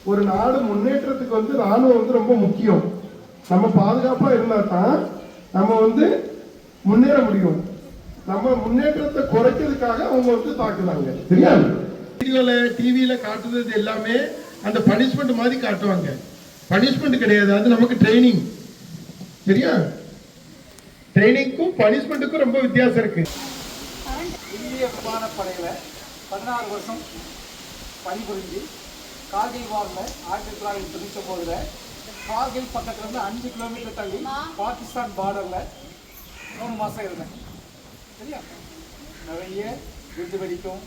ஒரு நாடு முன்னேற்றத்துக்கு ராணுவம் ரொம்ப முக்கியம். நம்ம பாதுகாப்பா இருந்தா தான் நம்ம முன்னேற முடியும். நம்ம முன்னேற்றத்தை குறைக்கிறதுக்காக அவங்க தாக்குறாங்க. சரியா? வீடியோல டிவியில காட்டுறது எல்லாமே அந்த பனிஷ்மெண்ட் மாதிரி காட்டுவாங்க. பனிஷ்மெண்ட் கிடையாது, அது நமக்கு ட்ரைனிங். சரியா? ட்ரைனிங்க்கும் பனிஷ்மெண்ட்டுக்கும் ரொம்ப வித்தியாசம் இருக்கு. இந்திய விமானப்படையில 16 வருஷம் பணிபுரிஞ்சு கார்கில் வாரில் 1999 கார்கில் பக்கத்துல இருந்து 5 கிலோமீட்டர் தள்ளி பாகிஸ்தான் பார்டர்ல 3 மாசம் இருந்தேன். சரியா? நிறைய குண்டு வெடிக்கும்,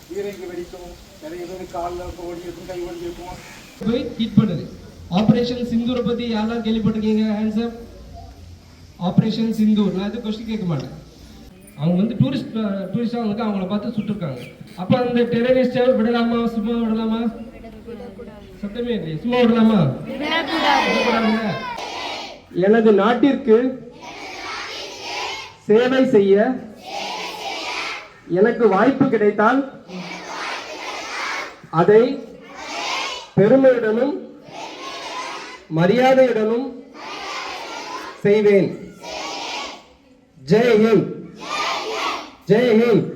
பீரங்கி வெடிக்கும், நிறைய பேர் காலில் ஓடி இருக்கும், கை ஓடி இருக்கும். போய் ஹிட் பண்ணுது. ஆபரேஷன் சிந்தூரை பத்தி யாரெல்லாம் கேள்விப்பட்டிருக்கீங்க? Hands up. ஆபரேஷன் சிந்தூர். நான் எதுவும் கொஸ்டின் கேட்க மாட்டேன். அவங்க டூரிஸ்ட் அவங்கள பார்த்து சுட்டுருக்காங்க. அப்ப அந்த டெரரிஸ்டை விடலாமா, சும்மா விடலாமா? சத்தமே இல்லையே, சும்மா விடலாமா? எனது நாட்டிற்கு சேவை செய்ய எனக்கு வாய்ப்பு கிடைத்தால் அதை பெருமையுடனும் மரியாதையுடனும் செய்வேன். ஜெய் ஹிந்த். ஜெய் ஹிந்த்.